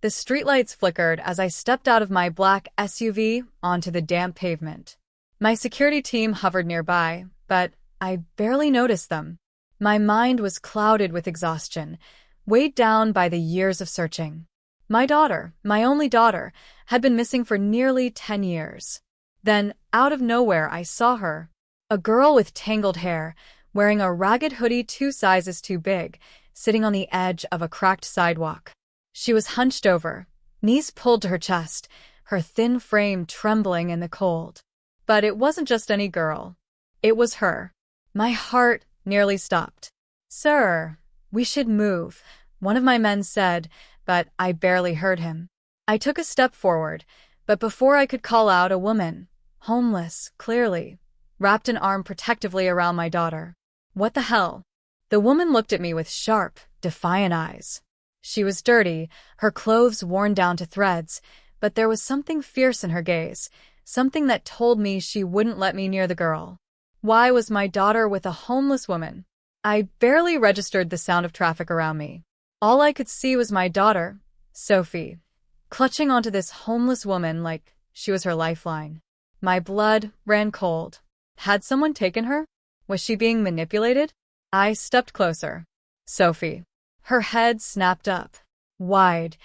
The streetlights flickered as I stepped out of my black SUV onto the damp pavement. My security team hovered nearby, but I barely noticed them. My mind was clouded with exhaustion, weighed down by the years of searching. My daughter, my only daughter, had been missing for nearly 10 years. Then, out of nowhere, I saw her. A girl with tangled hair, wearing a ragged hoodie 2 sizes too big, sitting on the edge of a cracked sidewalk. She was hunched over, knees pulled to her chest, her thin frame trembling in the cold. But it wasn't just any girl. It was her. My heart nearly stopped. "Sir, we should move," one of my men said, but I barely heard him. I took a step forward, but before I could call out, a woman, homeless, clearly, wrapped an arm protectively around my daughter. "What the hell?" The woman looked at me with sharp, defiant eyes. She was dirty, her clothes worn down to threads, but there was something fierce in her gaze, something that told me she wouldn't let me near the girl. Why was my daughter with a homeless woman? I barely registered the sound of traffic around me. All I could see was my daughter, Sophie, clutching onto this homeless woman like she was her lifeline. My blood ran cold. Had someone taken her? Was she being manipulated? I stepped closer. Sophie. Her head snapped up. Wide,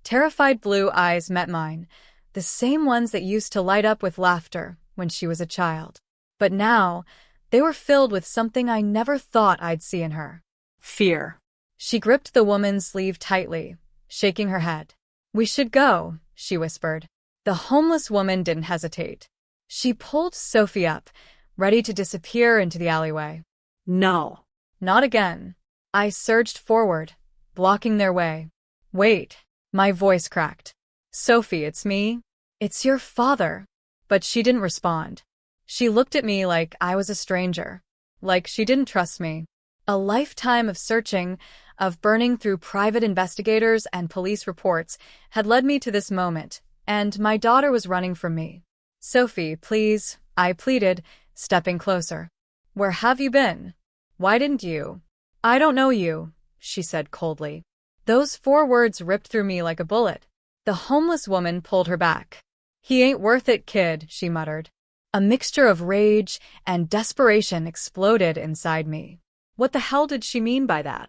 terrified blue eyes met mine, the same ones that used to light up with laughter when she was a child. But now, they were filled with something I never thought I'd see in her. Fear. She gripped the woman's sleeve tightly, shaking her head. "We should go," she whispered. The homeless woman didn't hesitate. She pulled Sophie up, ready to disappear into the alleyway. "No." "Not again." I surged forward, blocking their way. "Wait." My voice cracked. "Sophie, it's me. It's your father." But she didn't respond. She looked at me like I was a stranger, like she didn't trust me. A lifetime of searching, of burning through private investigators and police reports had led me to this moment, and my daughter was running from me. "Sophie, please," I pleaded, stepping closer. "Where have you been? Why didn't you?" "I don't know you," she said coldly. Those 4 words ripped through me like a bullet. The homeless woman pulled her back. "He ain't worth it, kid," she muttered. A mixture of rage and desperation exploded inside me. What the hell did she mean by that?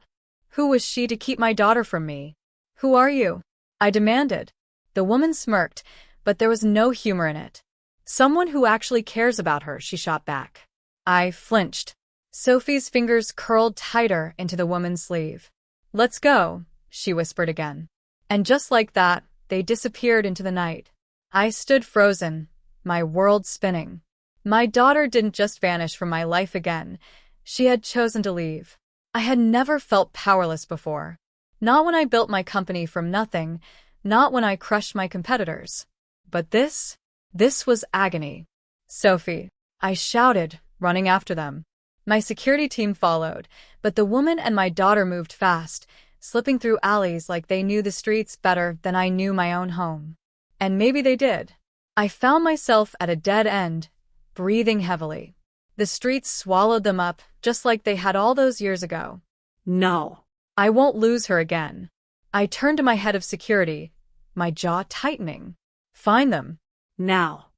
Who was she to keep my daughter from me? "Who are you?" I demanded. The woman smirked, but there was no humor in it. "Someone who actually cares about her," she shot back. I flinched. Sophie's fingers curled tighter into the woman's sleeve. "Let's go," she whispered again. And just like that, they disappeared into the night. I stood frozen, my world spinning. My daughter didn't just vanish from my life again. She had chosen to leave. I had never felt powerless before. Not when I built my company from nothing, not when I crushed my competitors. But this was agony. "Sophie," I shouted, running after them. My security team followed, but the woman and my daughter moved fast, slipping through alleys like they knew the streets better than I knew my own home. And maybe they did. I found myself at a dead end, breathing heavily. The streets swallowed them up, just like they had all those years ago. "No. I won't lose her again." I turned to my head of security, my jaw tightening. "Find them. Now."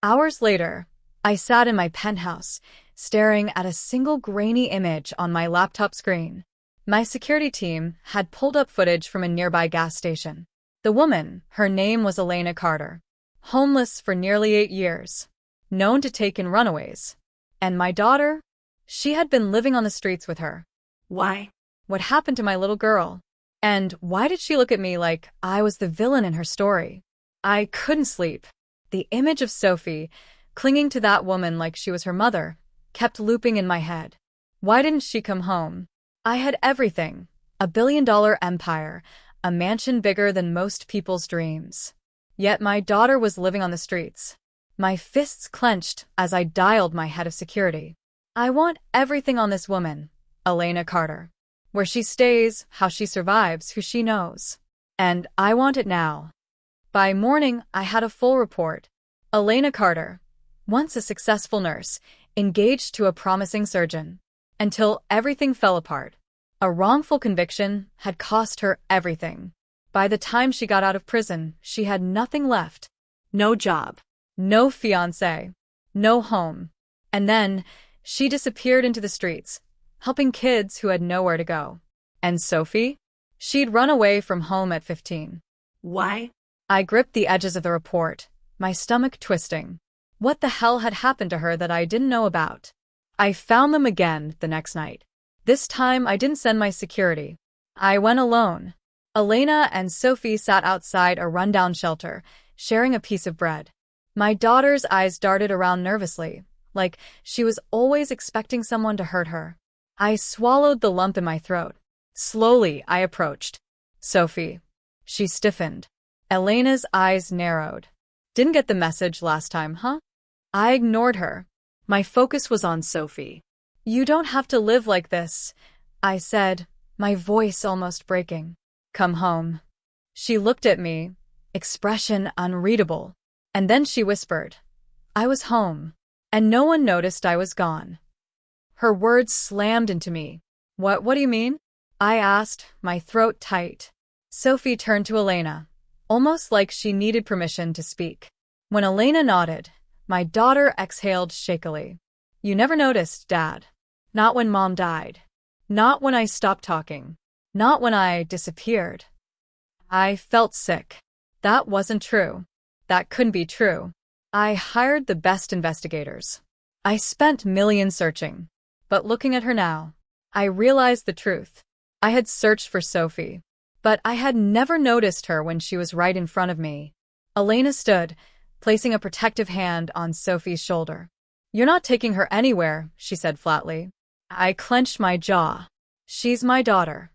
Hours later, I sat in my penthouse, staring at a single grainy image on my laptop screen. My security team had pulled up footage from a nearby gas station. The woman, her name was Elena Carter, homeless for nearly 8 years, known to take in runaways. And my daughter? She had been living on the streets with her. Why? What happened to my little girl? And why did she look at me like I was the villain in her story? I couldn't sleep. The image of Sophie, clinging to that woman like she was her mother, kept looping in my head. Why didn't she come home? I had everything. A billion-dollar empire, a mansion bigger than most people's dreams. Yet my daughter was living on the streets. My fists clenched as I dialed my head of security. "I want everything on this woman, Elena Carter. Where she stays, how she survives, who she knows. And I want it now." By morning, I had a full report. Elena Carter, once a successful nurse, engaged to a promising surgeon. Until everything fell apart. A wrongful conviction had cost her everything. By the time she got out of prison, she had nothing left. No job, no fiancé, no home. And then, she disappeared into the streets, helping kids who had nowhere to go. And Sophie? She'd run away from home at 15. Why? I gripped the edges of the report, my stomach twisting. What the hell had happened to her that I didn't know about? I found them again the next night. This time I didn't send my security. I went alone. Elena and Sophie sat outside a rundown shelter, sharing a piece of bread. My daughter's eyes darted around nervously, like she was always expecting someone to hurt her. I swallowed the lump in my throat. Slowly, I approached. Sophie. She stiffened. Elena's eyes narrowed. Didn't get the message last time, huh? I ignored her. My focus was on Sophie. You don't have to live like this, I said, my voice almost breaking. Come home. She looked at me, expression unreadable. And then she whispered, I was home, and no one noticed I was gone. Her words slammed into me. What do you mean? I asked, my throat tight. Sophie turned to Elena, almost like she needed permission to speak. When Elena nodded, my daughter exhaled shakily. You never noticed, Dad. Not when Mom died. Not when I stopped talking. Not when I disappeared. I felt sick. That wasn't true. That couldn't be true. I hired the best investigators. I spent millions searching. But looking at her now, I realized the truth. I had searched for Sophie, but I had never noticed her when she was right in front of me. Elena stood, placing a protective hand on Sophie's shoulder. You're not taking her anywhere, she said flatly. I clenched my jaw. She's my daughter.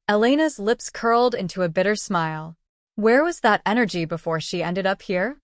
Elena's lips curled into a bitter smile. Where was that energy before she ended up here?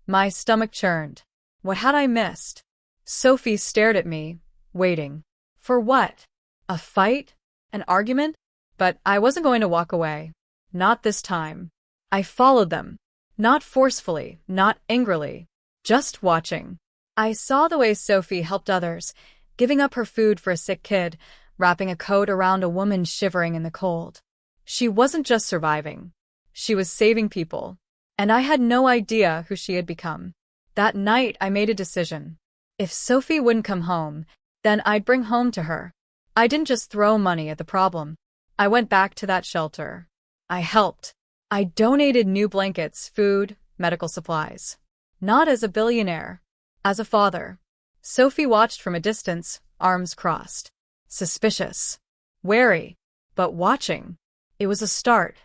My stomach churned. What had I missed? Sophie stared at me, waiting. For what? A fight? An argument? But I wasn't going to walk away. Not this time. I followed them. Not forcefully, not angrily. Just watching. I saw the way Sophie helped others, giving up her food for a sick kid, wrapping a coat around a woman shivering in the cold. She wasn't just surviving. She was saving people. And I had no idea who she had become. That night, I made a decision. If Sophie wouldn't come home, then I'd bring home to her. I didn't just throw money at the problem. I went back to that shelter. I helped. I donated new blankets, food, medical supplies. Not as a billionaire. As a father. Sophie watched from a distance, arms crossed. Suspicious. Wary. But watching. It was a start.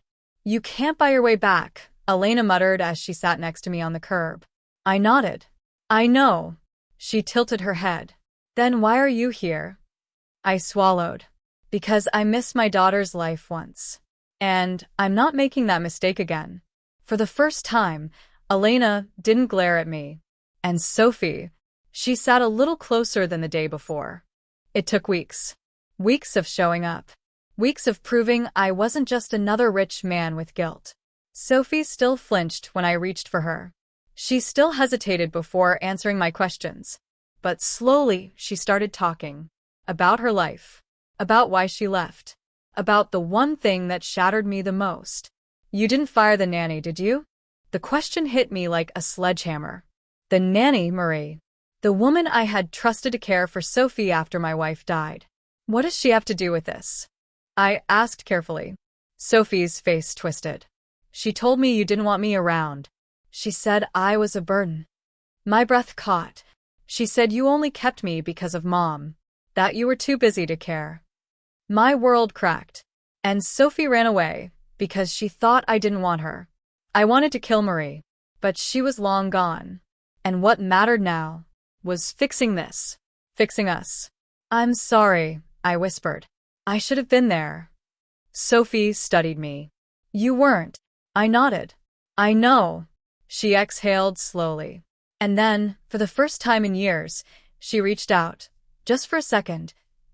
You can't buy your way back, Elena muttered as she sat next to me on the curb. I nodded. I know. She tilted her head. Then why are you here? I swallowed. Because I missed my daughter's life once. And I'm not making that mistake again. For the first time, Elena didn't glare at me. And Sophie, she sat a little closer than the day before. It took weeks. Weeks of showing up. Weeks of proving I wasn't just another rich man with guilt. Sophie still flinched when I reached for her. She still hesitated before answering my questions. But slowly, she started talking. About her life. About why she left. About the one thing that shattered me the most. You didn't fire the nanny, did you? The question hit me like a sledgehammer. The nanny, Marie. The woman I had trusted to care for Sophie after my wife died. What does she have to do with this? I asked carefully. Sophie's face twisted. She told me you didn't want me around. She said I was a burden. My breath caught. She said you only kept me because of Mom. That you were too busy to care. My world cracked. And Sophie ran away, because she thought I didn't want her. I wanted to kill Marie. But she was long gone. And what mattered now was fixing this. Fixing us. I'm sorry, I whispered. I should have been there. Sophie studied me. You weren't. I nodded. I know. She exhaled slowly. And then, for the first time in years, she reached out, just for a second,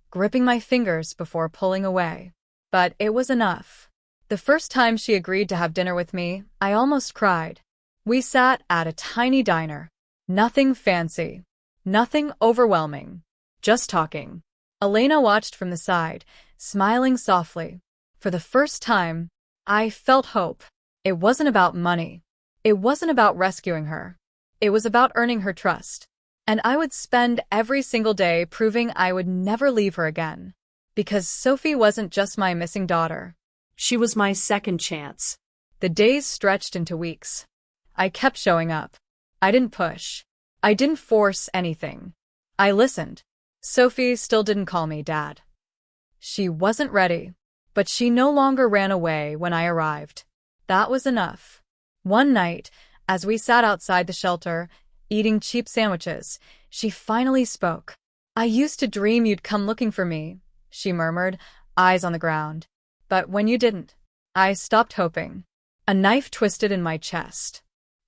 gripping my fingers before pulling away. But it was enough. The first time she agreed to have dinner with me, I almost cried. We sat at a tiny diner. Nothing fancy. Nothing overwhelming. Just talking. Elena watched from the side, smiling softly. For the first time, I felt hope. It wasn't about money. It wasn't about rescuing her. It was about earning her trust. And I would spend every single day proving I would never leave her again. Because Sophie wasn't just my missing daughter. She was my second chance. The days stretched into weeks. I kept showing up. I didn't push. I didn't force anything. I listened. Sophie still didn't call me Dad. She wasn't ready, but she no longer ran away when I arrived. That was enough. One night, as we sat outside the shelter, eating cheap sandwiches, she finally spoke. "I used to dream you'd come looking for me," she murmured, eyes on the ground. "But when you didn't, I stopped hoping." A knife twisted in my chest.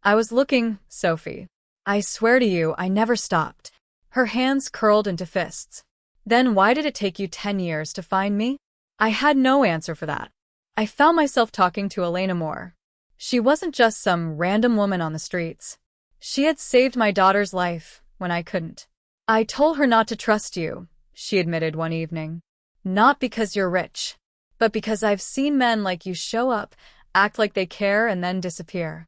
"I was looking, Sophie. I swear to you, I never stopped." Her hands curled into fists. "Then why did it take you 10 years to find me?" I had no answer for that. I found myself talking to Elena Moore. She wasn't just some random woman on the streets. She had saved my daughter's life when I couldn't. "I told her not to trust you," she admitted one evening. "Not because you're rich, but because I've seen men like you show up, act like they care, and then disappear."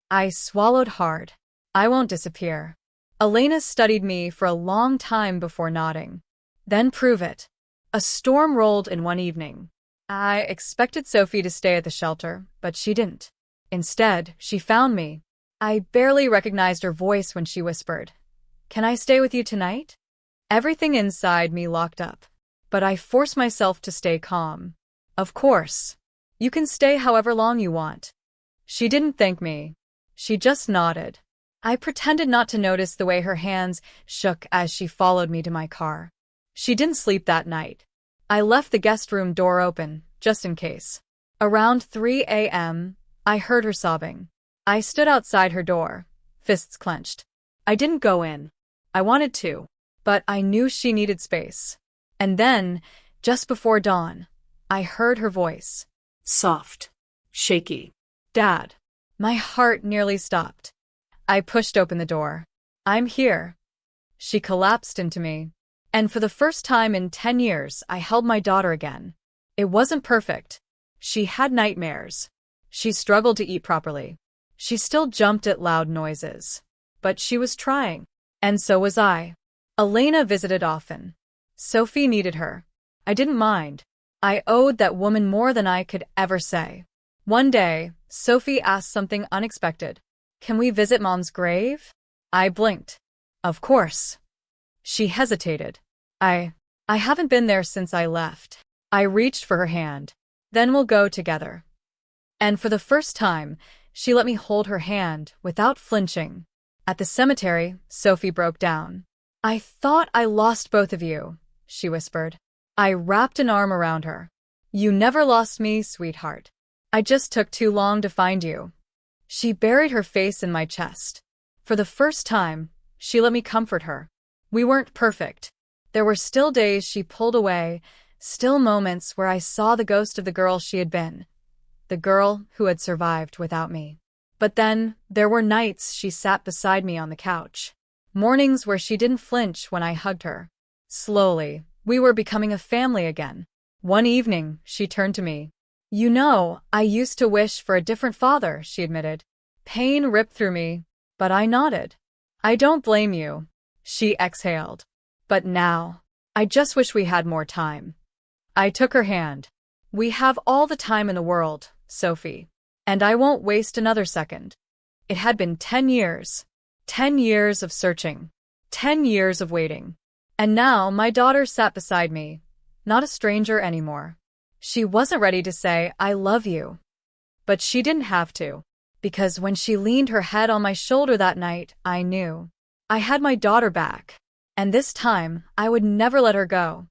I swallowed hard. I won't disappear. Elena studied me for a long time before nodding. "Then prove it." A storm rolled in one evening. I expected Sophie to stay at the shelter, but she didn't. Instead, she found me. I barely recognized her voice when she whispered, "Can I stay with you tonight?" Everything inside me locked up, but I forced myself to stay calm. "Of course. You can stay however long you want." She didn't thank me. She just nodded. I pretended not to notice the way her hands shook as she followed me to my car. She didn't sleep that night. I left the guest room door open, just in case. Around 3 a.m., I heard her sobbing. I stood outside her door, fists clenched. I didn't go in. I wanted to, but I knew she needed space. And then, just before dawn, I heard her voice. Soft. Shaky. "Dad." My heart nearly stopped. I pushed open the door. "I'm here." She collapsed into me. And for the first time in 10 years, I held my daughter again. It wasn't perfect. She had nightmares. She struggled to eat properly. She still jumped at loud noises. But she was trying. And so was I. Elena visited often. Sophie needed her. I didn't mind. I owed that woman more than I could ever say. One day, Sophie asked something unexpected. "Can we visit Mom's grave?" I blinked. "Of course." She hesitated. I haven't been there since I left." I reached for her hand. "Then we'll go together." And for the first time, she let me hold her hand without flinching. At the cemetery, Sophie broke down. "I thought I lost both of you," she whispered. I wrapped an arm around her. "You never lost me, sweetheart. I just took too long to find you." She buried her face in my chest. For the first time, she let me comfort her. We weren't perfect. There were still days she pulled away, still moments where I saw the ghost of the girl she had been, the girl who had survived without me. But then, there were nights she sat beside me on the couch. Mornings where she didn't flinch when I hugged her. Slowly, we were becoming a family again. One evening, she turned to me. "You know, I used to wish for a different father," she admitted. Pain ripped through me, but I nodded. "I don't blame you," she exhaled. "But now, I just wish we had more time." I took her hand. "We have all the time in the world, Sophie. And I won't waste another second." It had been 10 years. 10 years of searching. 10 years of waiting. And now my daughter sat beside me, not a stranger anymore. She wasn't ready to say, "I love you." But she didn't have to. Because when she leaned her head on my shoulder that night, I knew. I had my daughter back. And this time, I would never let her go.